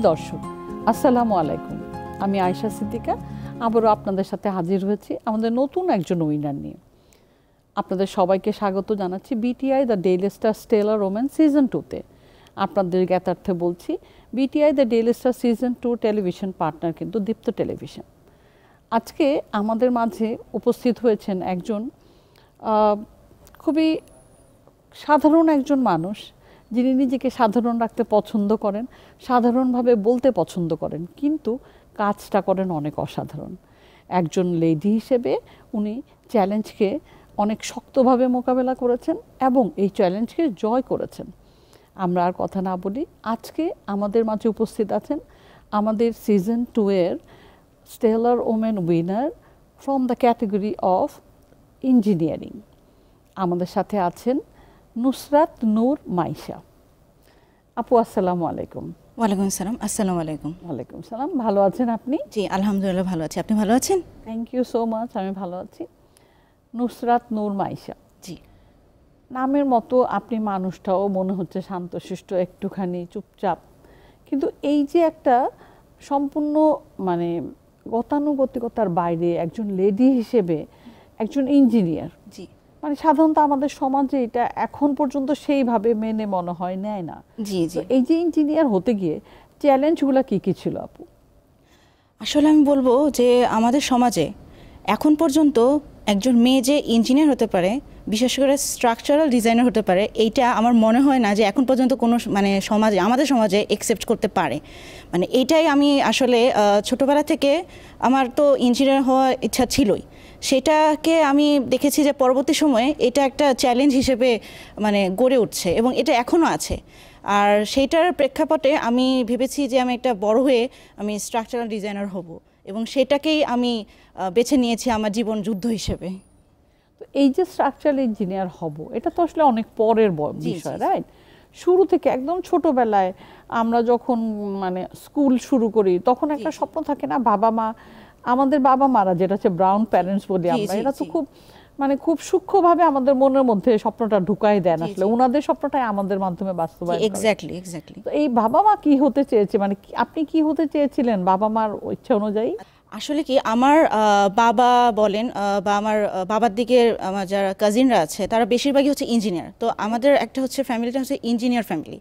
দর্শক, আসসালামু আলাইকুম। আমি আয়েশা সিদ্দিকা আবারও আপনাদের সাথে হাজির হয়েছি আমাদের নতুন একজন উইনার নিয়ে। আপনাদের সবাইকে স্বাগত জানাচ্ছি BTI the Daily Star stellar romance season 2-তে। আপনাদের জ্ঞাতার্থে বলছি, BTI the Daily Star season 2 television partner কিন্তু দীপ্ত টেলিভিশন। আজকে আমাদের মাঝে উপস্থিত হয়েছেন একজন খুবই সাধারণ একজন মানুষ, যিনি নিজেকে সাধারণ রাখতে পছন্দ করেন, সাধারণভাবে বলতে পছন্দ করেন, কিন্তু কাজটা করেন অনেক অসাধারণ। একজন লেডি হিসেবে উনি চ্যালেঞ্জকে অনেক শক্তভাবে মোকাবেলা করেছেন এবং এই চ্যালেঞ্জকে জয় করেছেন। আমরা আর কথা না বলি, আজকে আমাদের মাঝে উপস্থিত আছেন আমাদের সিজন 2-এর stellar women winner from the category of engineering. আমাদের সাথে আছেন নুসরাত নূর মাইশা। আপু, আসসালামু আলাইকুম। ওয়ালাইকুম আসসালাম। আসসালামু আলাইকুম। ওয়ালাইকুম সালাম। ভালো আছেন আপনি? জি আলহামদুলিল্লাহ ভালো আছি। আপনি ভালো আছেন? Thank you so much. আমি ভালো আছি। নুসরাত নূর মাইশা, জি, নামের মতো আপনি মানুষটাও মনে হচ্ছে শান্তশিষ্ট, একটুখানি চুপচাপ, কিন্তু এই যে একটা সম্পূর্ণ মানে গতানুগতিকতার বাইরে একজন লেডি হিসেবে একজন ইঞ্জিনিয়ার, জি, মানে সাধারণত আমাদের সমাজে এটা এখন পর্যন্ত সেইভাবে মেনে মনে হয় নেয় না। জি, জি। এই যে ইঞ্জিনিয়ার হতে গিয়ে চ্যালেঞ্জগুলো কি কি ছিল আপু? আসলে আমি বলবো যে আমাদের সমাজে এখন পর্যন্ত একজন মেয়ে যে ইঞ্জিনিয়ার হতে পারে, বিশেষ করে স্ট্রাকচারাল ডিজাইনার হতে পারে, এইটা আমার মনে হয় না যে এখন পর্যন্ত কোনো মানে সমাজে, আমাদের সমাজে একসেপ্ট করতে পারে। মানে এইটাই আমি আসলে ছোটোবেলা থেকে আমার তো ইঞ্জিনিয়ার হওয়ার ইচ্ছা ছিলই। সেটাকে আমি দেখেছি যে পরবর্তী সময়ে এটা একটা চ্যালেঞ্জ হিসেবে মানে গড়ে উঠছে এবং এটা এখনও আছে। আর সেইটার প্রেক্ষাপটে আমি ভেবেছি যে আমি একটা বড় হয়ে আমি স্ট্রাকচারাল ডিজাইনার হব এবং সেটাকেই আমি বেছে নিয়েছি আমার জীবন যুদ্ধ হিসেবে। তো এই যে স্ট্রাকচারাল ইঞ্জিনিয়ার হব, এটা তো আসলে অনেক পরের বিষয়, রাইট? শুরু থেকে একদম ছোটবেলায় আমরা যখন মানে স্কুল শুরু করি তখন একটা স্বপ্ন থাকে না, বাবা মা, আমাদের বাবা মারা যেটা হচ্ছে ব্রাউন প্যারেন্টস বলি আমরা, এরা তো খুব মানে খুব সূক্ষ্মভাবে আমাদের মনের মধ্যে স্বপ্নটা ঢুকাই দেন। আসলে ওনাদের স্বপ্নটাই আমাদের মাধ্যমে বাস্তবায়ন। এক্স্যাক্টলি। তো এই বাবা মা কি হতে চেয়েছে, মানে আপনি কি হতে চেয়েছিলেন বাবা মার ইচ্ছা অনুযায়ী? আসলে কি আমার বাবা বলেন বা আমার বাবার দিকের আমার যারা কাজিনরা আছে তারা বেশিরভাগই হচ্ছে ইঞ্জিনিয়ার। তো আমাদের একটা হচ্ছে ফ্যামিলিটা হচ্ছে ইঞ্জিনিয়ার ফ্যামিলি,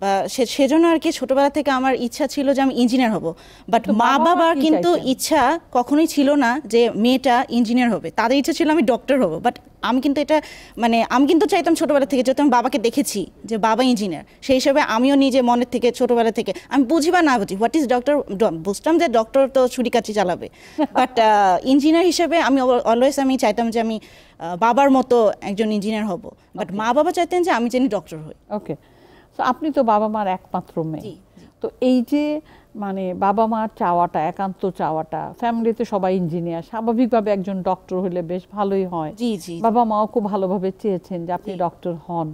বা সেজন্য আর কি ছোটবেলা থেকে আমার ইচ্ছা ছিল যে আমি ইঞ্জিনিয়ার হব। বাট মা বাবার কিন্তু ইচ্ছা কখনোই ছিল না যে মেয়েটা ইঞ্জিনিয়ার হবে, তাদের ইচ্ছা ছিল আমি ডক্টর হব। বাট আমি কিন্তু এটা মানে আমি কিন্তু চাইতাম ছোটোবেলা থেকে, যেহেতু আমি বাবাকে দেখেছি যে বাবা ইঞ্জিনিয়ার, সেই হিসাবে আমিও নিজে মনের থেকে ছোটোবেলা থেকে আমি বুঝি বা না বুঝি হোয়াট ইজ ডক্টর, বুঝতাম যে ডক্টর তো ছুরি কাচি চালাবে, বাট ইঞ্জিনিয়ার হিসেবে আমি অলওয়েজ আমি চাইতাম যে আমি বাবার মতো একজন ইঞ্জিনিয়ার হব। বাট মা বাবা চাইতেন যে আমি যেন ডক্টর হই। ওকে, তো আপনি তো বাবা মার একমাত্র মেয়ে, তো এই যে মানে বাবা মার চাওয়াটা, একান্ত চাওয়াটা, ফ্যামিলিতে সবাই ইঞ্জিনিয়ার, স্বাভাবিকভাবে একজন ডক্টর হলে বেশ ভালোই হয়। জি জি, বাবা মাও খুব ভালোভাবে চেয়েছেন যে আপনি ডক্টর হন।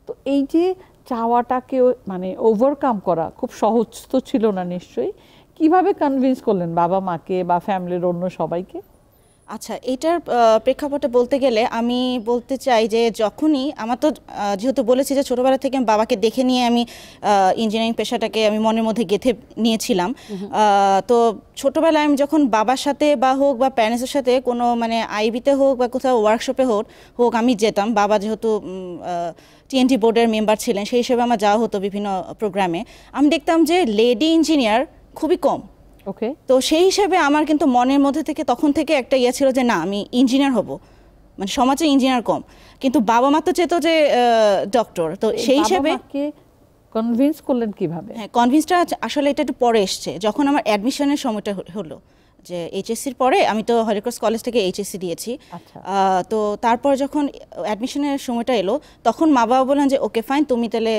তো এই যে চাওয়াটাকে মানে ওভারকাম করা খুব সহজ তো ছিল না নিশ্চয়ই। কিভাবে কনভিন্স করলেন বাবা মাকে বা ফ্যামিলির অন্য সবাইকে? আচ্ছা, এটার প্রেক্ষাপটে বলতে গেলে আমি বলতে চাই যে যখনই আমার তো যেহেতু বলেছি যে ছোটোবেলা থেকে আমি বাবাকে দেখে নিয়ে আমি ইঞ্জিনিয়ারিং পেশাটাকে আমি মনের মধ্যে গেঁথে নিয়েছিলাম। তো ছোটোবেলায় আমি যখন বাবার সাথে বা হোক বা প্যারেন্টসের সাথে কোনো মানে আইবিতে হোক বা কোথাও ওয়ার্কশপে হোক আমি যেতাম। বাবা যেহেতু টিএনটি বোর্ডের মেম্বার ছিলেন, সেই হিসেবে আমার যাওয়া হতো বিভিন্ন প্রোগ্রামে। আমি দেখতাম যে লেডি ইঞ্জিনিয়ার খুবই কম। ওকে, তো সেই হিসেবে আমার কিন্তু মনের মধ্যে থেকে তখন থেকে একটা ইয়ে ছিল যে না, আমি ইঞ্জিনিয়ার হব, মানে সমাজে ইঞ্জিনিয়ার কম, কিন্তু বাবা মা তো চেত যে ডক্টর। তো সেই হিসেবে কনভিন্স করলেন কিভাবে? হ্যাঁ, কনভিন্সটা আসলে এটা একটু পরে এসছে, যখন আমার অ্যাডমিশনের সময়টা হলো, যে এইচএসসির পরে আমি তো হলিক্রস কলেজ থেকে এইচএসসি দিয়েছি। তো তারপর যখন অ্যাডমিশনের সময়টা এলো তখন মা বাবা বললেন যে ওকে ফাইন, তুমি তাহলে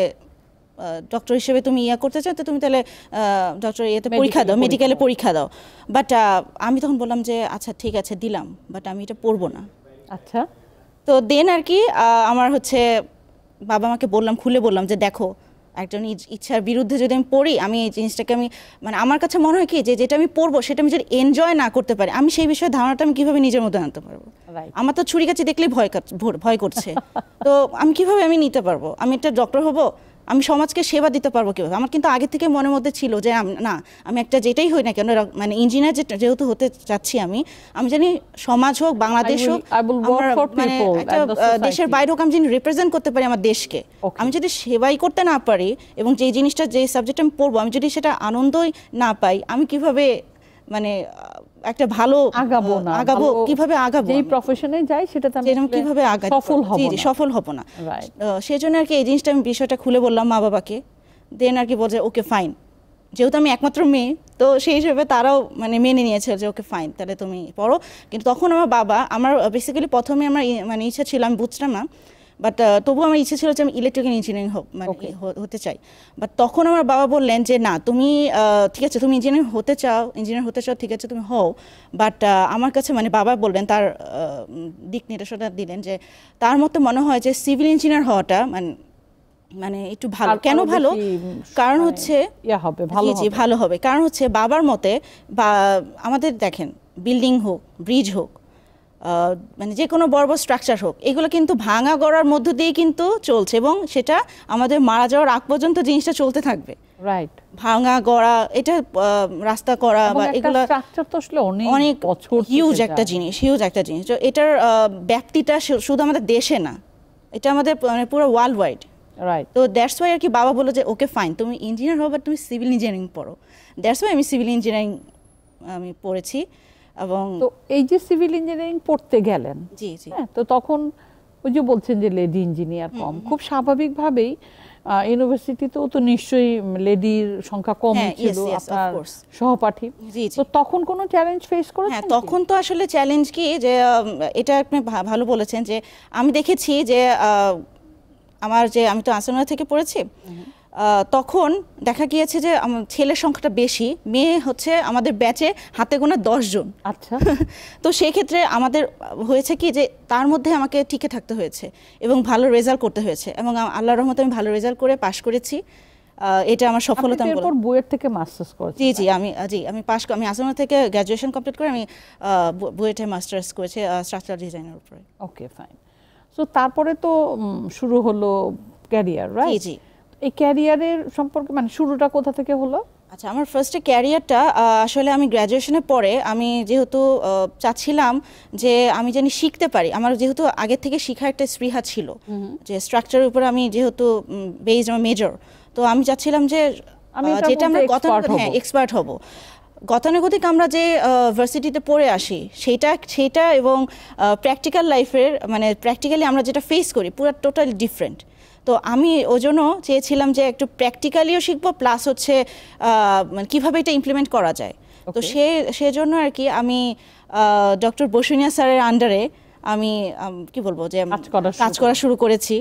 ডক্টর হিসেবে তুমি ইয়া করতে চাও, তো তুমি তাহলে ডক্টর ইয়েতে পরীক্ষা দাও, মেডিকেলে পরীক্ষা দাও। বাট আমি তখন বললাম যে আচ্ছা ঠিক আছে দিলাম, বাট আমি এটা পড়বো না। আচ্ছা, তো দেন আর কি আমার হচ্ছে বাবা মাকে বললাম, খুলে বললাম যে দেখো, একজন ইচ্ছার বিরুদ্ধে যদি আমি পড়ি, আমি এই জিনিসটাকে আমি মানে আমার কাছে মনে হয় কি যে যেটা আমি পড়বো সেটা আমি যদি এনজয় না করতে পারি, আমি সেই বিষয়ে ধারণাটা আমি কীভাবে নিজের মধ্যে আনতে পারবো? আমার তো ছুরি কাচি দেখলেই ভয় করছে, তো আমি কিভাবে আমি নিতে পারবো? আমি একটা ডক্টর হবো, আমি সমাজকে সেবা দিতে পারবো কীভাবে। আমার কিন্তু আগে থেকে মনের মধ্যে ছিল যে না, আমি একটা যেটাই হই না কেন, মানে ইঞ্জিনিয়ার যেহেতু হতে চাচ্ছি, আমি জানি সমাজ হোক, বাংলাদেশ হোক, মানে একটা দেশের বাইরে হোক, আমি যদি রিপ্রেজেন্ট করতে পারি আমার দেশকে, আমি যদি সেবাই করতে না পারি এবং যে জিনিসটা, যে সাবজেক্ট আমি পড়বো, আমি যদি সেটা আনন্দই না পাই, আমি কিভাবে মানে একটা ভালো আগাবো কিভাবে আগাবো, যেই প্রফেশনে যাই সেটাতে আমি কিভাবে সফল হব না। সেজন্য আর কি এই জিনিসটা আমি বিষয়টা খুলে বললাম মা বাবাকে। দেন আর কি বলছে ওকে ফাইন, যেহেতু আমি একমাত্র মেয়ে তো সেই হিসেবে তারাও মানে মেনে নিয়েছে যে ওকে ফাইন, তাহলে তুমি পড়ো। কিন্তু তখন আমার বেসিক্যালি প্রথমে আমার মানে ইচ্ছা ছিল, আমি বুঝতাম না, বাট তবু আমার ইচ্ছে ছিল যে আমি ইলেকট্রিক্যাল ইঞ্জিনিয়ারিং হতে চাই। বাট তখন আমার বাবা বললেন যে না, তুমি ঠিক আছে, তুমি ইঞ্জিনিয়ার হতে চাও ঠিক আছে, তুমি হও, বাট আমার কাছে মানে বাবা বললেন, তার দিক নির্দেশনা দিলেন যে তার মতো মনে হয় যে সিভিল ইঞ্জিনিয়ার হওয়াটা মানে একটু ভালো। কেন ভালো? কারণ হচ্ছে ভালো হবে, কারণ হচ্ছে বাবার মতে, বা আমাদের দেখেন বিল্ডিং হোক, ব্রিজ হোক, মানে যে কোনো বড় বড় স্ট্রাকচার হোক, এগুলো কিন্তু ভাঙা গড়ার মধ্য দিয়ে কিন্তু চলছে এবং সেটা আমাদের মারা যাওয়ার আগ পর্যন্ত জিনিসটা চলতে থাকবে। রাইট, ভাঙা গড়া, এটা রাস্তা করা বা এগুলো স্ট্রাকচার তো আসলে অনেক হিউজ একটা জিনিস। তো এটার ব্যাপ্তিটা শুধু আমাদের দেশে না, এটা আমাদের মানে পুরো ওয়ার্ল্ড ওয়াইড। রাইট, তো দ্যাটস ওয়াই আর কি বাবা বললো যে ওকে ফাইন, তুমি ইঞ্জিনিয়ার হও, বাট তুমি সিভিল ইঞ্জিনিয়ারিং পড়ো। দ্যাটস ওয়াই আমি সিভিল ইঞ্জিনিয়ারিং আমি পড়েছি। এবং তো এই যে সিভিল ইঞ্জিনিয়ারিং পড়তে গেলেন, জি, তো তখন ওই যে বলছেন যে লেডি ইঞ্জিনিয়ার কম, খুব স্বাভাবিকভাবেই ইউনিভার্সিটিতেও তো নিশ্চয়ই লেডির সংখ্যা কম ছিল আপনার সহপাঠী। তো তখন কোনো চ্যালেঞ্জ ফেস করেছেন? হ্যাঁ, তখন তো আসলে চ্যালেঞ্জ কি, যে এটা আপনি ভালো বলেছেন, যে আমি দেখেছি যে আমি তো আসনা থেকে পড়েছি, তখন দেখা গিয়েছে যে ছেলের সংখ্যাটা বেশি, মেয়ে হচ্ছে আমাদের ব্যাচে হাতে গোনা 10 জন। আচ্ছা। তো সেই ক্ষেত্রে আমাদের হয়েছে কি, যে তার মধ্যে আমাকে টিকে থাকতে হয়েছে এবং ভালো রেজাল্ট করতে হয়েছে, এবং আল্লাহর রহমতে আমি ভালো রেজাল্ট করে পাশ করেছি। এটা আমার সফলতা। এরপর বুয়েট থেকে মাস্টার্স করেছি? জি, আমি আসনা থেকে গ্র্যাজুয়েশন কমপ্লিট করে আমি বুয়েটে মাস্টার্স করেছি স্ট্রাকচারাল ডিজাইনের উপরে। ওকে, ফাইন। সো তারপরে তো শুরু হলো ক্যারিয়ার, রাইট? জি। এই ক্যারিয়ারের সম্পর্কে মানে শুরুটা কোথা থেকে হলো? আচ্ছা, আমার ফার্স্টে ক্যারিয়ারটা আসলে আমি গ্র্যাজুয়েশনের পরে আমি যেহেতু চাচ্ছিলাম যে আমি জানি শিখতে পারি, আমার যেহেতু আগে থেকে শেখার একটা স্পৃহা ছিল, যে স্ট্রাকচারের উপরে আমি যেহেতু বেসড আমার মেজর, তো আমি চাচ্ছিলাম যে যেটা আমরা এক্সপার্ট হব। গতানুগতিক আমরা যে ভার্সিটিতে পড়ে আসি সেটা এবং প্র্যাকটিক্যাল লাইফের মানে প্র্যাকটিক্যালি আমরা যেটা ফেস করি পুরো টোটালি ডিফারেন্ট। তো আমি ওই জন্য চেয়েছিলাম যে একটু প্র্যাকটিক্যালিও শিখবো, প্লাস হচ্ছে কীভাবে এটা ইমপ্লিমেন্ট করা যায়। তো সেজন্য আর কি আমি ডক্টর বসুনিয়া স্যারের আন্ডারে আমি কি বলবো যে কাজ করা শুরু করেছি।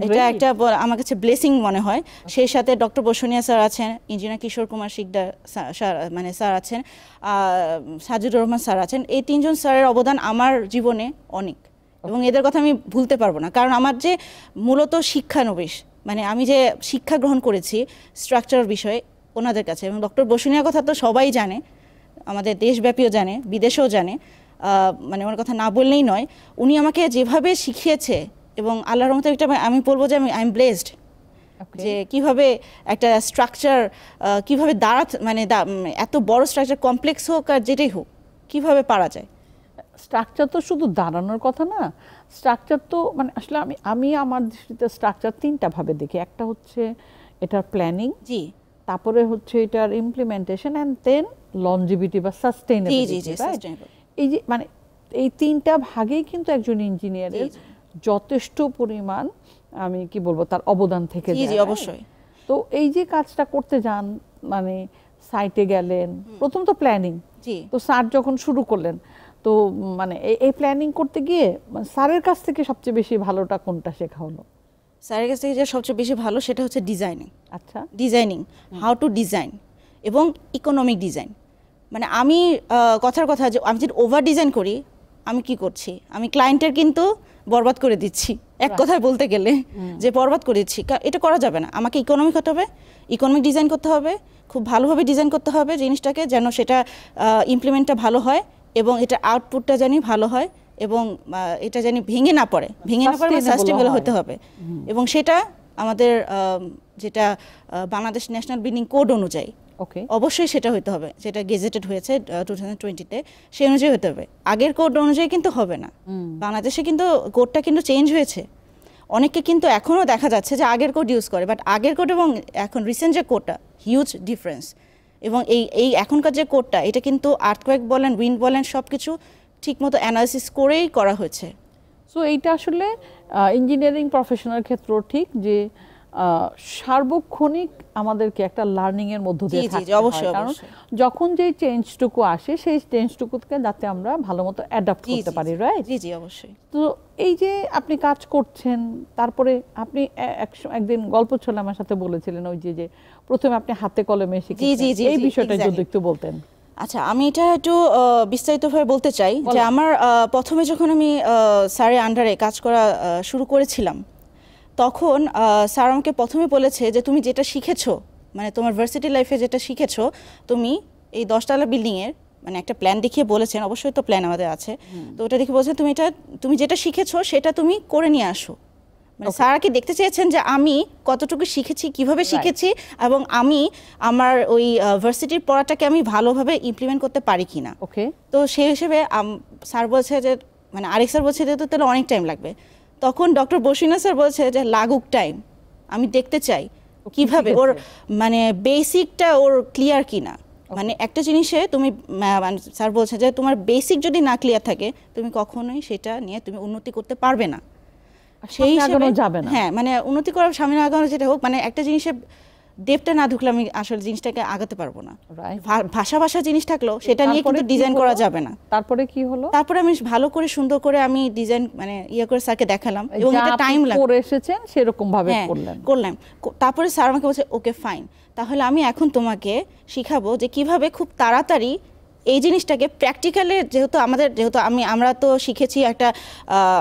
এটা একটা আমার কাছে ব্লেসিং মনে হয়। সেই সাথে ডক্টর বসুনিয়া স্যার আছেন, ইঞ্জিনিয়ার কিশোর কুমার শিকদার স্যার আছেন, সাজিদুর রহমান স্যার আছেন। এই 3 জন স্যারের অবদান আমার জীবনে অনেক, এবং এদের কথা আমি ভুলতে পারবো না। কারণ আমার যে মূলত শিক্ষানবিশ, মানে আমি যে শিক্ষা গ্রহণ করেছি স্ট্রাকচার বিষয়ে ওনাদের কাছে, এবং ডক্টর বসুনিয়ার কথা তো সবাই জানে, আমাদের দেশব্যাপীও জানে, বিদেশেও জানে, মানে ওনার কথা না বললেই নয়। উনি আমাকে যেভাবে শিখিয়েছে, এবং আল্লাহর রহমতে একটা আমি বলবো যে আই এম ব্লেসড, যে কিভাবে একটা স্ট্রাকচার কিভাবে মানে এত বড় স্ট্রাকচার, কমপ্লেক্স হোক আর যেটাই হোক, কিভাবে পারা যায়। স্ট্রাকচার তো শুধু দাঁড়ানোর কথা না, স্ট্রাকচার তো মানে আসলে আমি আমার দৃষ্টিতে স্ট্রাকচার 3টা ভাবে দেখি। একটা হচ্ছে এটার প্ল্যানিং, জি, তারপরে হচ্ছে এটার ইমপ্লিমেন্টেশন, অ্যান্ড দেন লনজিভিটি বা সাস্টেইনেবিলিটি। এই যে মানে এই 3টা ভাগেই কিন্তু একজন ইঞ্জিনিয়ারের যথেষ্ট পরিমাণ আমি কি বলবো তার অবদান থেকে যায়। জি, অবশ্যই। তো এই যে কাজটা করতে যান, মানে সাইটে গেলেন, প্রথম তো প্ল্যানিং। তো স্যার যখন শুরু করলেন, তো মানে এই প্ল্যানিং করতে গিয়ে স্যারের কাছ থেকে সবচেয়ে বেশি ভালোটা কোনটা শেখা হলো? স্যারের কাছ থেকে যে সবচেয়ে বেশি ভালো সেটা হচ্ছে ডিজাইনিং। আচ্ছা, ডিজাইনিং, হাউ টু ডিজাইন এবং ইকোনমিক ডিজাইন। মানে আমি কথার কথা যে আমি যদি ওভার ডিজাইন করি, আমি কি করছি, আমি ক্লায়েন্টের কিন্তু বরবাদ করে দিচ্ছি, এক কথায় বলতে গেলে যে বরবাদ করে দিচ্ছি। এটা করা যাবে না। আমাকে ইকোনমিক হতে হবে, ইকোনমিক ডিজাইন করতে হবে, খুব ভালোভাবে ডিজাইন করতে হবে জিনিসটাকে, যেন সেটা ইমপ্লিমেন্টটা ভালো হয় এবং এটা আউটপুটটা জানি ভালো হয়, এবং এটা জানি ভেঙে না পড়ে সাস্টেইনেবল হতে হবে, এবং সেটা আমাদের যেটা বাংলাদেশ ন্যাশনাল বিল্ডিং কোড অনুযায়ী ওকে অবশ্যই সেটা হতে হবে, যেটা গেজেটেড হয়েছে 2020-তে, সেই অনুযায়ী হতে হবে। আগের কোড অনুযায়ী কিন্তু হবে না। বাংলাদেশে কিন্তু কোডটা কিন্তু চেঞ্জ হয়েছে। অনেকে কিন্তু এখনও দেখা যাচ্ছে যে আগের কোড ইউজ করে, বাট আগের কোড এবং এখন রিসেন্ট যে কোডটা হিউজ ডিফারেন্স। এবং এই এখনকার যে কোডটা, এটা কিন্তু আর্থকোয়েক বলেন, উইন্ড বলেন, সব কিছু ঠিকমতো অ্যানালাইসিস করেই করা হয়েছে। সো এইটা আসলে ইঞ্জিনিয়ারিং প্রফেশনাল ক্ষেত্রেও ঠিক যে সার্বক্ষণিক আমাদেরকে একটা লার্নিং এর মধ্য দিয়ে থাকতে হয়, অবশ্যই কারণ যখন যেই চেঞ্জটুকু আসে সেই চেঞ্জটুকুকে যাতে আমরা ভালো মতো অ্যাডাপ্ট করতে পারি, রাইট? জি জি অবশ্যই। তো এই যে আপনি কাজ করছেন, তারপরে আপনি একদিন গল্প ছলে আমার সাথে বলেছিলেন ওই যে প্রথমে আপনি হাতে কলমে শিখেছেন, এই বিষয়টা যদি একটু বলতেন। আচ্ছা, আমি এটা একটু বিস্তারিতভাবে বলতে চাই যে আমার প্রথমে যখন আমি স্যারের আন্ডারে কাজ করা শুরু করেছিলাম, তখন স্যার আমাকে প্রথমে বলেছে যে তুমি যেটা শিখেছো, মানে তোমার ভার্সিটি লাইফে যেটা শিখেছো, তুমি এই 10তলা বিল্ডিংয়ের মানে একটা প্ল্যান দেখিয়ে বলেছেন, অবশ্যই তো প্ল্যান আমাদের আছে, তো ওটা দেখে বলছেন তুমি যেটা শিখেছো সেটা তুমি করে নিয়ে আসো। মানে স্যার কি দেখতে চেয়েছেন যে আমি কতটুকু শিখেছি, কিভাবে শিখেছি, এবং আমি আমার ওই ভার্সিটির পড়াটাকে আমি ভালোভাবে ইমপ্লিমেন্ট করতে পারি কিনা। ওকে, তো সেই হিসেবে স্যার বলছে যে, মানে আরেক স্যার বলছে যে তো তাহলে অনেক টাইম লাগবে। তখন ডক্টর বসিনা স্যার বলছে যে লাগুক টাইম, আমি দেখতে চাই কিভাবে ওর মানে বেসিকটা ওর ক্লিয়ার কিনা। মানে একটা জিনিসে তুমি স্যার বলছে যে তোমার বেসিক যদি না ক্লিয়ার থাকে, তুমি কখনোই সেটা নিয়ে তুমি উন্নতি করতে পারবে না। সেই হিসাবে যাবে না, হ্যাঁ, মানে উন্নতি করার সামনে আগানো যেটা হোক, মানে একটা জিনিসে ডেপটা না ঢুকলে আমি আসলে জিনিসটাকে আগাতে পারবো না। ভাষা জিনিস থাকলেও সেটা নিয়ে কিন্তু ডিজাইন করা যাবে না। তারপরে কি হলো? তারপরে আমি ভালো করে সুন্দর করে আমি ডিজাইন মানে করে স্যারকে দেখালাম, এবং এটা টাইম লাগে করে এসেছেন সেরকম ভাবে করলাম। তারপরে স্যার আমাকে বলছে ওকে ফাইন, তাহলে আমি এখন তোমাকে শিখাবো যে কিভাবে খুব তাড়াতাড়ি এই জিনিসটাকে প্র্যাকটিক্যালে, যেহেতু আমরা তো শিখেছি একটা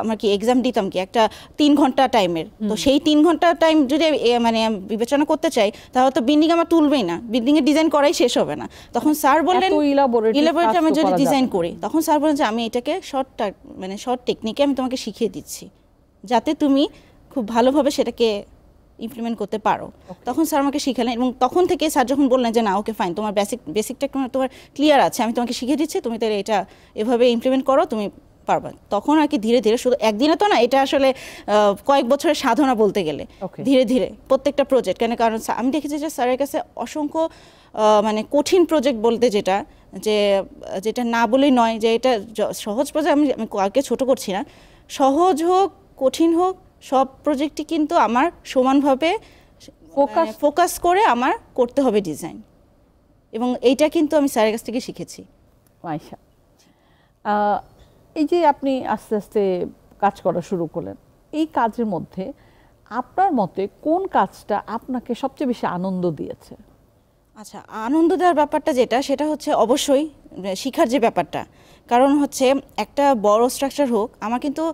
আমরা কি এক্সাম দিতাম কি একটা 3 ঘন্টা টাইমের, তো সেই 3 ঘন্টা টাইম যদি মানে বিবেচনা করতে চাই, তাহলে তো বিল্ডিং আমার তুলবেই না, বিল্ডিং এর ডিজাইন করাই শেষ হবে না। তখন স্যার বললেন ইলাবোরেট আমি যদি ডিজাইন করি, তখন স্যার বলেন যে আমি এটাকে শর্ট টেকনিকে আমি তোমাকে শিখিয়ে দিচ্ছি, যাতে তুমি খুব ভালোভাবে সেটাকে ইমপ্লিমেন্ট করতে পারো। তখন স্যার আমাকে শিখালেন, এবং তখন থেকে স্যার যখন বললেন যে না ওকে ফাইন, তোমার বেসিকটা তোমার ক্লিয়ার আছে, আমি তোমাকে শিখিয়ে দিচ্ছি, তুমি তাহলে এটা এভাবে ইমপ্লিমেন্ট করো, তুমি পারবা। তখন আর কি ধীরে ধীরে, শুধু একদিনে তো না, এটা আসলে কয়েক বছরের সাধনা বলতে গেলে, ধীরে ধীরে প্রত্যেকটা প্রজেক্ট, কারণ আমি দেখেছি যে স্যারের কাছে অসংখ্য মানে কঠিন প্রজেক্ট বলতে যেটা না বলেই নয়, যে এটা সহজ প্রজেক্ট, আমি কাউকে ছোট করছি না, সহজ হোক কঠিন হোক সব প্রজেক্টই কিন্তু আমার সমানভাবে ফোকাস করে আমার করতে হবে ডিজাইন, এবং এইটা কিন্তু আমি স্যারের কাছ থেকে শিখেছি। আচ্ছা, এই যে আপনি আস্তে আস্তে কাজ করা শুরু করলেন, এই কাজের মধ্যে আপনার মতে কোন কাজটা আপনাকে সবচেয়ে বেশি আনন্দ দিয়েছে? আচ্ছা, আনন্দ দেওয়ার ব্যাপারটা সেটা হচ্ছে অবশ্যই শিখার যে ব্যাপারটা, কারণ হচ্ছে একটা বড় স্ট্রাকচার হোক, আমার কিন্তু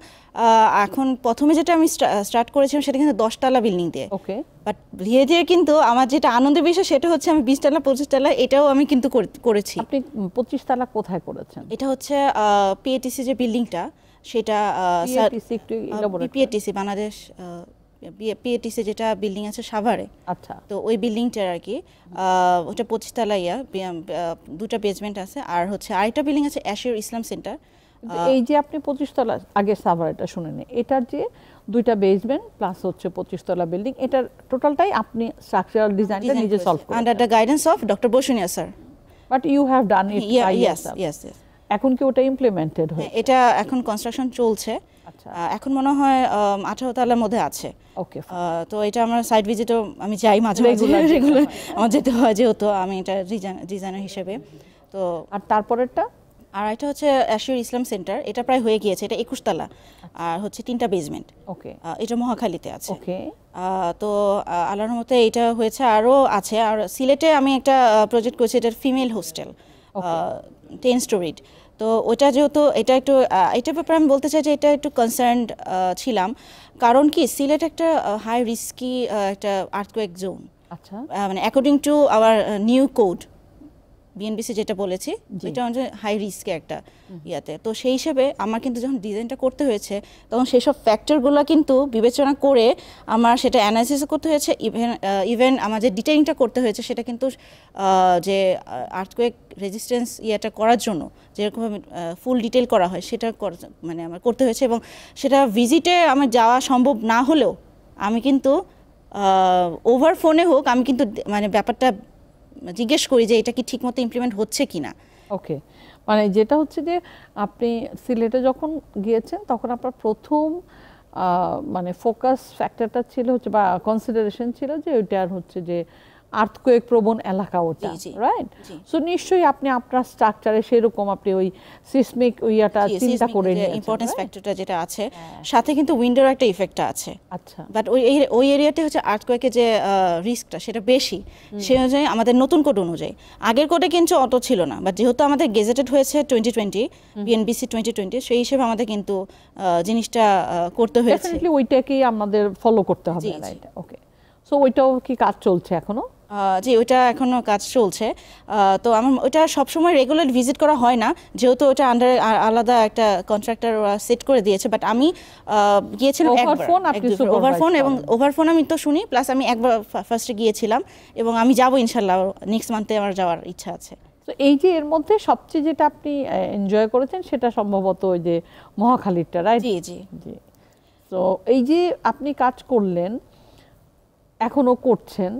এখন প্রথমে যেটা আমি স্টার্ট করেছিলাম সেটা কিন্তু 10তলা বিল্ডিং দিয়ে, ওকে, বাট ধীরে ধীরে কিন্তু আমার যেটা আনন্দের বিষয় সেটা হচ্ছে আমি 20তলা 25তলা এটাও আমি কিন্তু করেছি। আপনি 25তলা কোথায় করেছেন? এটা হচ্ছে পিএটিসি যে বিল্ডিংটা, সেটা পিএটিসি বাংলাদেশ পিএটিসি যেটা বিল্ডিং আছে সাভারে, আচ্ছা, তো ওই বিল্ডিংটার আর কি, ওটা 25তলা, 2টা বেসমেন্ট আছে, আর হচ্ছে আরেকটা বিল্ডিং আছে অ্যাশিউর ইসলাম সেন্টার। এই যে আপনি 25তলা আগে সাভারেটা শুনেনি, এটার যে 2টা বেসমেন্ট প্লাস হচ্ছে 25তলা বিল্ডিং, এটার টোটালটাই আপনি স্ট্রাকচারাল ডিজাইনটা নিজে সলভ করেছেন under the guidance of doctor Basunia sir. But you have done it. Yes. এখন কি ওটা ইমপ্লিমেন্টেড হয়েছে? এটা এখন কনস্ট্রাকশন চলছে। আচ্ছা, এখন মনে হয় 18তলার মধ্যে আছে। ওকে, তো এটা আমার সাইট ভিজিটও আমি যাই মাঝে মাঝে, রেগুলার আমার যেতে হয়, যেহেতু আমি এটা ডিজাইনার হিসেবে। তো আর তারপরেরটা, আর এটা হচ্ছে অ্যাশিউর ইসলাম সেন্টার, এটা প্রায় হয়ে গিয়েছে, এটা 21তলা, আর হচ্ছে 3টা বেসমেন্ট। ওকে, এটা মহাখালীতে আছে। ওকে, তো আল্লাহর মতে এটা হয়েছে, আরও আছে। আর সিলেটে আমি একটা প্রজেক্ট করেছি, এটার ফিমেল হোস্টেল, 10 স্টোরিড। তো ওটা যেহেতু এটার ব্যাপারে আমি বলতে চাই যে এটা একটু কনসার্নড ছিলাম, কারণ কি সিলেট একটা হাই রিস্কি একটা আর্থকোয়েক জোন। আচ্ছা, মানে according to our new code, BNBC যেটা বলেছি এটা হচ্ছে হাই রিস্কে একটা ইয়াতে, তো সেই হিসেবে আমার কিন্তু যখন ডিজাইনটা করতে হয়েছে তখন সেই সব ফ্যাক্টরগুলো কিন্তু বিবেচনা করে আমার সেটা অ্যানালাইসিস করতে হয়েছে, ইভেন আমার যে ডিটেইলিংটা করতে হয়েছে সেটা কিন্তু যে আর্থকোয়েক রেজিস্ট্যান্স ইয়েটা করার জন্য যেরকম ফুল ডিটেল করা হয় সেটা মানে আমার করতে হয়েছে, এবং সেটা ভিজিটে আমার যাওয়া সম্ভব না হলেও আমি কিন্তু ওভার ফোনে হোক আমি কিন্তু মানে ব্যাপারটা জিজ্ঞেস করি যে এটা কি ঠিকমতো ইমপ্লিমেন্ট হচ্ছে কিনা। ওকে, মানে যেটা হচ্ছে যে আপনি সিলেটে যখন গিয়েছেন তখন আপনার প্রথম মানে ফোকাস ফ্যাক্টরটা ছিল হচ্ছে বা কনসিডারেশন ছিল যে ওইটার হচ্ছে যে আর্থকোয়েক প্রবণ এলাকা ওটা, রাইট? সো নিশ্চয়ই আপনি আপনার স্ট্রাকচারে সেরকম আপনি ওই সিসমিক ইয়াটা চিন্তা করে নিয়েছেন, ইম্পর্টেন্স ফ্যাক্টরটা যেটা আছে সাথে কিন্তু উইন্ডোর একটা ইফেক্টটা আছে। আচ্ছা, বাট ওই এরিয়াতে হচ্ছে আর্থকোয়েকের যে রিস্কটা সেটা বেশি, সেই অনুযায়ী আমাদের নতুন কোড অনুযায়ী, আগের কোডে কিন্তু অত ছিল না, বাট যেহেতু আমাদের গেজেটেড হয়েছে 2020 বিএনবিসি 2020, সেই হিসেবে আমাদের কিন্তু জিনিসটা করতে হয়েছে। ডেফিনেটলি ওইটাকেই আমাদের ফলো করতে হবে, রাইট? ওকে, সো ওইটাও কি কাজ চলছে এখনো? জি, ওইটা এখনো কাজ চলছে। তো আমার ওইটা সবসময় রেগুলার ভিজিট করা হয় না, যেহেতু ওটা আন্ডার আলাদা একটা কন্ট্রাক্টর সেট করে দিয়েছে, বাট আমি গিয়েছিলাম ওভারফোন, এবং ওভারফোন আমি তো শুনি, প্লাস আমি একবার ফার্স্টে গিয়েছিলাম এবং আমি যাব ইনশাল্লাহ নেক্সট মান্থে আমার যাওয়ার ইচ্ছা আছে। তো এই যে এর মধ্যে সবচেয়ে যেটা আপনি এনজয় করেছেন সেটা সম্ভবত ওই যে মহাখালীরটা, রাইট? জি জি জি। তো এই যে আপনি কাজ করলেন, এখনো করছেন,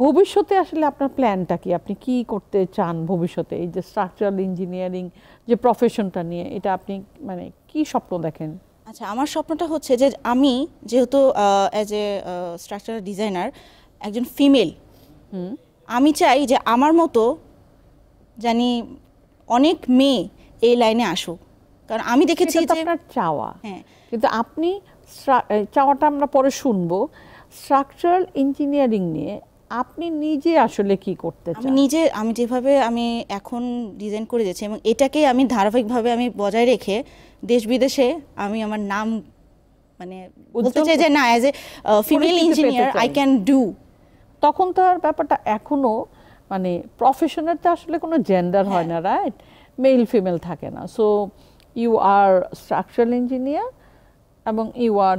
ভবিষ্যতে আসলে আপনার প্ল্যানটা কি? আপনি কি করতে চান ভবিষ্যতে এই যে স্ট্রাকচারাল ইঞ্জিনিয়ারিং যে প্রফেশনটা নিয়ে, এটা আপনি মানে কি স্বপ্ন দেখেন? আচ্ছা, আমার স্বপ্নটা হচ্ছে যে আমি যেহেতু অ্যাজ এ স্ট্রাকচারাল ডিজাইনার একজন ফিমেল, আমি চাই যে আমার মতো জানি অনেক মেয়ে এই লাইনে আসুক, কারণ আমি দেখেছি যে আপনার চাওয়া, হ্যাঁ, কিন্তু আপনি চাওয়াটা আমরা পরে শুনবো। স্ট্রাকচারাল ইঞ্জিনিয়ারিং নিয়ে আপনি নিজে আসলে কি করতে চান? আমি যেভাবে আমি এখন ডিজাইন করে যাচ্ছি এবং এটাকে আমি ধারাবাহিকভাবে আমি বজায় রেখে দেশ বিদেশে আমি আমার নাম মানে বলতে চাই যে না, as a female engineer I can do. তখন তো আর ব্যাপারটা এখনো মানে প্রফেশনের তো আসলে কোনো জেন্ডার হয় না, রাইট? মেল ফিমেল থাকে না। So you are structural engineer এবং ইউ আর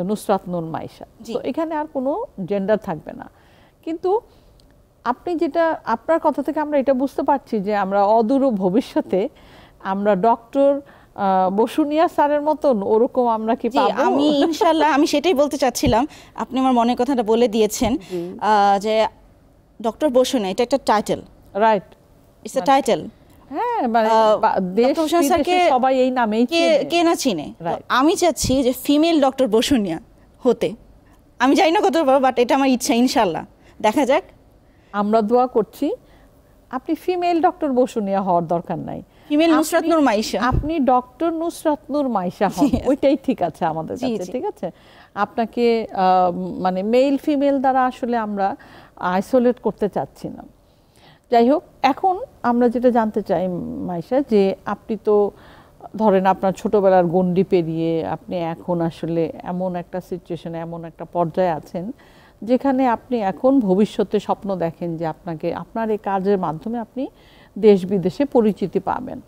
নুসরাত নূর মাইশা, তো এখানে আর কোনো জেন্ডার থাকবে না। কিন্তু আপনি যেটা, আপনার কথা থেকে আমরা এটা বুঝতে পারছি যে আমরা অদূর ভবিষ্যতে আমরা ডক্টর বসুনিয়া স্যারের মতন ওরকম আমরা কি পাবো? আমি ইনশাআল্লাহ আমি সেটাই বলতে চাচ্ছিলাম, আপনি আমার মনের কথাটা বলে দিয়েছেন যে ডক্টর বসুনিয়া এটা একটা title, right? It's a title. হ্যাঁ, মানে দেশ বিদেশে সবাই এই নামেই কে না চিনে। আমি চাচ্ছি যে ফিমেল ডক্টর বসুনিয়া হতে। আমি জানি না কত পারবো, বাট এটা আমার ইচ্ছা, ইনশাআল্লাহ দেখা যাক। আমরা দোয়া করছি। আপনি ফিমেল ডক্টর বসুনিয়া হওয়ার দরকার নাই, ফিমেল নুসরাত নূর মাইশা, আপনি ডক্টর নুসরাত নূর মাইশা হন, ওইটাই ঠিক আছে আমাদের কাছে, ঠিক আছে? আপনাকে মানে মেল ফিমেল দ্বারা আসলে আমরা আইসোলেট করতে চাচ্ছি না। যাই হোক, এখন আমরা যেটা জানতে চাই মাইশা, যে আপনি তো ধরেন আপনার ছোটবেলার গণ্ডি পেরিয়ে আপনি এখন আসলে এমন একটা সিচুয়েশনে, এমন একটা পর্যায়ে আছেন যেখানে আপনি এখন ভবিষ্যতে স্বপ্ন দেখেন যে আপনাকে আপনার এই কাজের মাধ্যমে আপনি দেশ বিদেশে পরিচিতি পাবেন।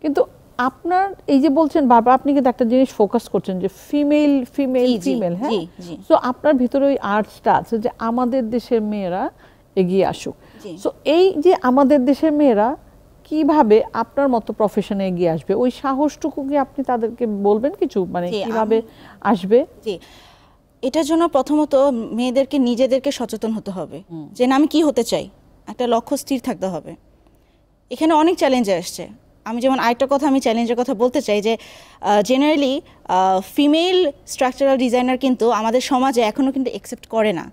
কিন্তু আপনার এই যে বলছেন বারবার, আপনি কিন্তু একটা জিনিস ফোকাস করছেন যে ফিমেল ফিমেল ফিমেল, হ্যাঁ? সো আপনার ভিতরে ওই আর্টসটা আছে যে আমাদের দেশের মেয়েরা এগিয়ে আসুক। সো এই যে আমাদের দেশের মেয়েরা কিভাবে আপনার মতো প্রফেশনে এগিয়ে আসবে, ওই সাহসটুকু কি আপনি তাদেরকে বলবেন কিছু, মানে কিভাবে আসবে? জি, এটার জন্য প্রথমত মেয়েদেরকে নিজেদেরকে সচেতন হতে হবে যে না আমি কি হতে চাই, একটা লক্ষ্য স্থির থাকতে হবে। এখানে অনেক চ্যালেঞ্জ আসছে। আমি যেমন আরেকটা কথা আমি চ্যালেঞ্জের কথা বলতে চাই যে জেনারেলি ফিমেল স্ট্রাকচারাল ডিজাইনার কিন্তু আমাদের সমাজে এখনও কিন্তু অ্যাকসেপ্ট করে না,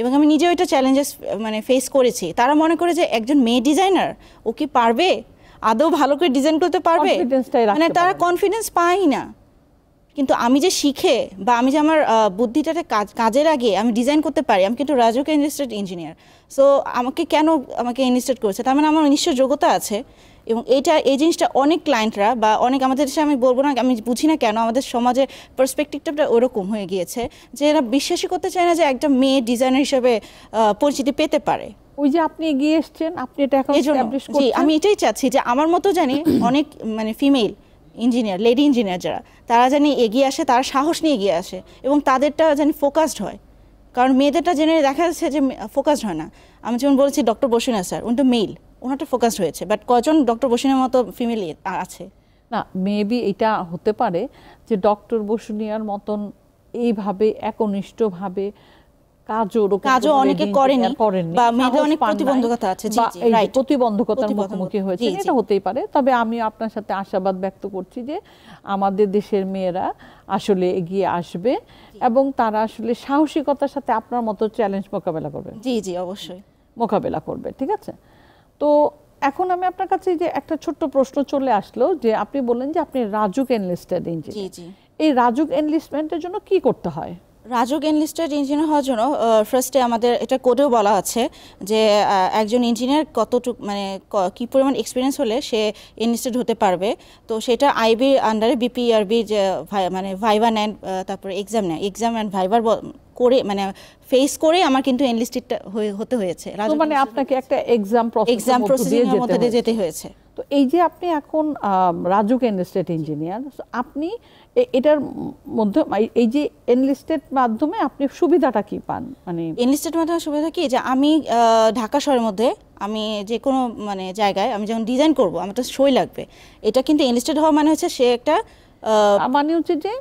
এবং আমি নিজেও এটা চ্যালেঞ্জেস মানে ফেস করেছি। তারা মনে করে যে একজন মেয়ে ডিজাইনার ও কি পারবে, আদৌ ভালো করে ডিজাইন করতে পারবে, মানে তারা কনফিডেন্স পায় না। কিন্তু আমি যে শিখে বা আমি যে আমার বুদ্ধিটাতে কাজের আগে আমি ডিজাইন করতে পারি, আমি কিন্তু রাজুকে ইনস্টিটিউট ইঞ্জিনিয়ার, সো আমাকে ইনস্টিটিউট করেছে, তার মানে আমার নিশ্চয় যোগ্যতা আছে। এবং এই জিনিসটা অনেক ক্লায়েন্টরা বা অনেক আমাদের দেশে, আমি বলবো না, আমি বুঝি না কেন আমাদের সমাজের পার্সপেক্টিভটা ওরকম হয়ে গিয়েছে যে এরা বিশ্বাসই করতে চায় না যে একটা মেয়ে ডিজাইনার হিসেবে পরিচিতি পেতে পারে। ওই যে আপনি এগিয়ে এসেছেন, আপনি এটা এখন এস্টাবলিশ জি করছেন। আমি এটাই চাচ্ছি যে আমার মতো জানি অনেক মানে ফিমেল ইঞ্জিনিয়ার, লেডি ইঞ্জিনিয়ার যারা, তারা জানি এগিয়ে আসে, তারা সাহস নিয়ে এগিয়ে আসে এবং তাদেরটা জানি ফোকাসড হয়। কারণ মেয়েদেরটা জেনে দেখা যাচ্ছে যে ফোকাসড হয় না। আমি যেমন বলেছি ডক্টর বসিনা স্যার, উনি তো মেল, ওনারটা ফোকাসড হয়েছে, বাট কজন ডক্টর বসিনার মতো ফিমেল আছে? না, মেবি এটা হতে পারে যে ডক্টর বসুনিয়ার মতন এইভাবে একনিষ্ঠভাবে কাজও অনেকে করেনি, বা মেয়েদের অনেক প্রতিবন্ধকতা আছে। জি জি রাইট, প্রতিবন্ধকতার মুখোমুখি হয়েছে, এটা হতেই পারে। তবে আমি আপনার সাথে আশাবাদ ব্যক্ত করছি যে আমাদের দেশের মেয়েরা আসলে এগিয়ে আসবে এবং তারা আসলে সাহসিকতার সাথে আপনার মতো চ্যালেঞ্জ মোকাবেলা করবে। জি জি অবশ্যই মোকাবেলা করবে, ঠিক আছে। তো এখন আমি আপনার কাছে যে একটা ছোট্ট প্রশ্ন চলে আসলো, যে আপনি বললেন যে আপনি রাজুক এনলিস্টেড ইঞ্জিনিয়ার। জি জি, এই রাজুক এনলিস্টমেন্টের জন্য কি করতে হয়? রাজুক এনলিস্টেড ইঞ্জিনিয়ার হওয়ার জন্য ফার্স্টে আমাদের এটা কোডেও বলা আছে যে একজন ইঞ্জিনিয়ার কতটুকু মানে কী পরিমাণ এক্সপিরিয়েন্স হলে সে এনলিস্টেড হতে পারবে। তো সেটা আইবির আন্ডারে বিপিআরবি যে মানে ভাইভা নেন, তারপরে এক্সাম নেয়, এক্সাম অ্যান্ড ভাইভার করে মানে ফেস করে আমার কিন্তু এনলিস্টেড হতে হয়েছে। মানে আপনাকে একটা এক্সাম প্রসেসিংয়ের মধ্যে দিয়ে যেতে হয়েছে। তো এই যে আপনি এখন রাজুক এনলিস্টেড ইঞ্জিনিয়ার, আপনি এটার মধ্যে এই যে এনলিস্টেড মাধ্যমে আপনি সুবিধাটা কি পান? মানে এনলিস্টেড মাধ্যমে সুবিধা কি, যে আমি ঢাকা শহরের মধ্যে আমি যে কোনো মানে জায়গায় আমি যখন ডিজাইন করব আমার তো সই লাগবে। এটা কিন্তু এনলিস্টেড হওয়া মানে হচ্ছে সে একটা মানে হচ্ছে যে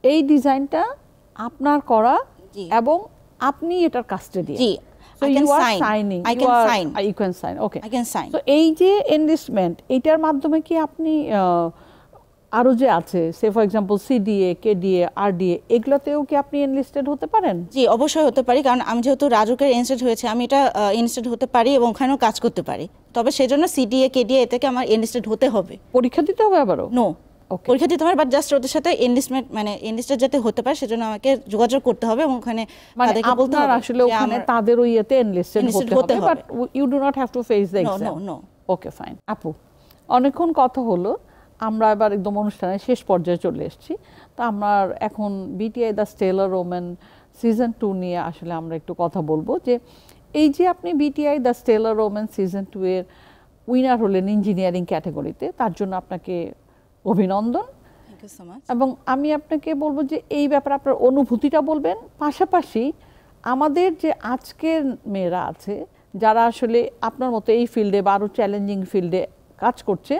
এই ডিজাইনটা আপনার করা এবং আপনি এটার custody. G, So I can you are sign. signing. I can sign. You can sign. Okay. I can sign. So এই যে এনলিস্টমেন্ট, এটার মাধ্যমে কি আপনি আরো যে আছে সে for example CDA, KDA, RDA, এগুলোতেও কি আপনি এনলিস্টেড হতে পারেন? জি অবশ্যই হতে পারি, কারণ আমি যেহেতু রাজুকের এনলিস্টেড হয়েছে আমি এটা এনলিস্টেড হতে পারি এবং ওখানেও কাজ করতে পারি। তবে সেজন্য সিডিএ, কেডিএ থেকে আমার এনলিস্টেড হতে হবে। পরীক্ষা দিতে হবে আবারও? নো, পরীক্ষা দিতে হবে, বাট জাস্ট ওদের সাথে এনলিস্টমেন্ট মানে এনলিস্টেড যাতে হতে পারে সেজন্য আমাকে যোগাযোগ করতে হবে এবং ওখানে তাদেরকে বলতে হবে আসলে ওখানে তাদের ইয়েতে এনলিস্টেড হতে হবে, but you do not have to face the exam. No. Okay fine. আপু, অনেকক্ষণ কথা হলো, আমরা এবার একদম অনুষ্ঠানের শেষ পর্যায়ে চলে এসেছি। তো আমার এখন BTI the stellar women season 2 নিয়ে আসলে আমরা একটু কথা বলবো। যে এই যে আপনি BTI the stellar women season 2 এর উইনার হলেন ইঞ্জিনিয়ারিং ক্যাটাগরিতে, তার জন্য আপনাকে অভিনন্দন। এবং আমি আপনাকে বলবো যে এই ব্যাপারে আপনার অনুভূতিটা বলবেন, পাশাপাশি আমাদের যে আজকের মেয়েরা আছে যারা আসলে আপনার মতো এই ফিল্ডে বা আরও চ্যালেঞ্জিং ফিল্ডে কাজ করছে,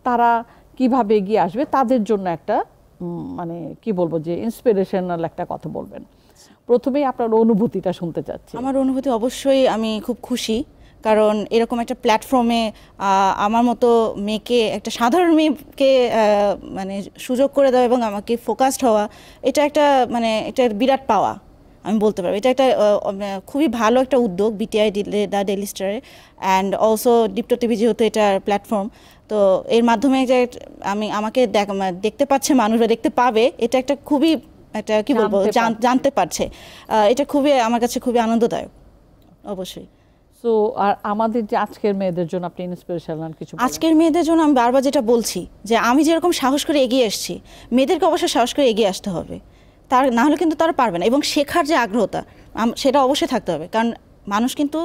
তারা কিভাবে এগিয়ে আসবে তাদের জন্য একটা মানে কি বলবো যে ইন্সপিরেশনাল একটা কথা বলবেন। প্রথমেই আপনার অনুভূতিটা শুনতে চাচ্ছি। আমার অনুভূতি অবশ্যই আমি খুব খুশি, কারণ এরকম একটা প্ল্যাটফর্মে আমার মতো মেয়েকে, একটা সাধারণ মেয়েকে মানে সুযোগ করে দেওয়া এবং আমাকে ফোকাসড হওয়া, এটা একটা মানে এটা বিরাট পাওয়া আমি বলতে পারবো। এটা একটা খুবই ভালো একটা উদ্যোগ বিটিআই দ্য ডেইলি স্টারে, অ্যান্ড অলসো দীপ্ত টিভি যেহেতু এটার প্ল্যাটফর্ম, তো এর মাধ্যমে যে আমাকে দেখতে পাচ্ছে মানুষ বা দেখতে পাবে, এটা একটা খুবই একটা কি বলবো জানতে পারছে, এটা খুবই আমার কাছে খুবই আনন্দদায়ক অবশ্যই। সো আর আমাদের যে আজকের মেয়েদের জন্য আপনি ইন্সপিরেশনাল কিছু? আজকের মেয়েদের জন্য আমি বারবার যেটা বলছি যে আমি যেরকম সাহস করে এগিয়ে এসেছি, মেয়েদেরকে অবশ্যই সাহস করে এগিয়ে আসতে হবে, তার না হলে কিন্তু তারা পারবে না। এবং শেখার যে আগ্রহটা সেটা অবশ্যই থাকতে হবে, কারণ মানুষ কিন্তু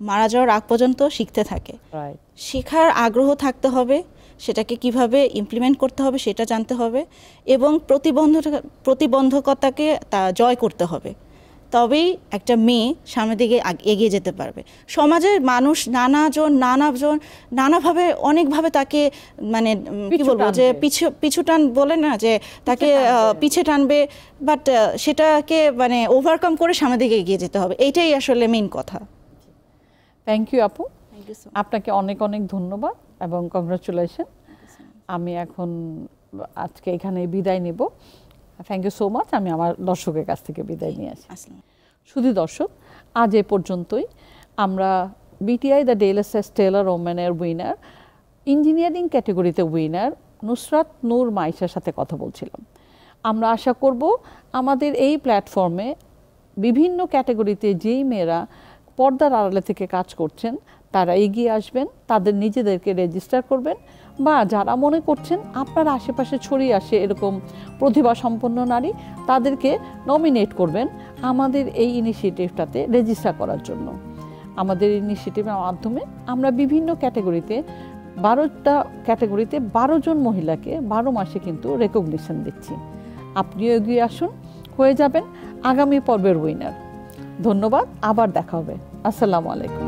মারা যাওয়ার আগ পর্যন্ত শিখতে থাকে। শেখার আগ্রহ থাকতে হবে, সেটাকে কিভাবে ইমপ্লিমেন্ট করতে হবে সেটা জানতে হবে, এবং প্রতিবন্ধকতাকে তা জয় করতে হবে, তবেই একটা মেয়ে সামনের দিকে এগিয়ে যেতে পারবে। সমাজের মানুষ নানাভাবে অনেকভাবে তাকে মানে কি বলবো যে পিছু টান বলে না, যে তাকে পিছে টানবে, বাট সেটাকে মানে ওভারকাম করে সামনের দিকে এগিয়ে যেতে হবে, এইটাই আসলে মেইন কথা। থ্যাংক ইউ আপু, আপনাকে অনেক অনেক ধন্যবাদ এবং কংগ্রাচুলেশন। আমি এখন আজকে এখানে বিদায় নেব। Thank you so much. আমি আমার দর্শকের কাছ থেকে বিদায় নিয়ে আসি। শুধু দর্শক, আজ এ পর্যন্তই। আমরা বিটিআই দ্য ডেইলি স্টেলার ওমেনের উইনার, ইঞ্জিনিয়ারিং ক্যাটাগরিতে উইনার নুসরাত নূর মাইশার সাথে কথা বলছিলাম। আমরা আশা করব আমাদের এই প্ল্যাটফর্মে বিভিন্ন ক্যাটাগরিতে যেই মেয়েরা পর্দার আড়ালে থেকে কাজ করছেন তারা এগিয়ে আসবেন, তাদের নিজেদেরকে রেজিস্টার করবেন, বা যারা মনে করছেন আপনার আশেপাশে ছড়িয়ে আসে এরকম প্রতিভা সম্পন্ন নারী, তাদেরকে নমিনেট করবেন আমাদের এই ইনিশিয়েটিভটাতে রেজিস্টার করার জন্য। আমাদের ইনিশিয়েটিভের মাধ্যমে আমরা বিভিন্ন ক্যাটাগরিতে 12টা ক্যাটাগরিতে 12 জন মহিলাকে 12 মাসে কিন্তু রেকগনিশন দিচ্ছি। আপনিও এগিয়ে আসুন, হয়ে যাবেন আগামী পর্বের উইনার। ধন্যবাদ, আবার দেখা হবে। আসসালামু আলাইকুম।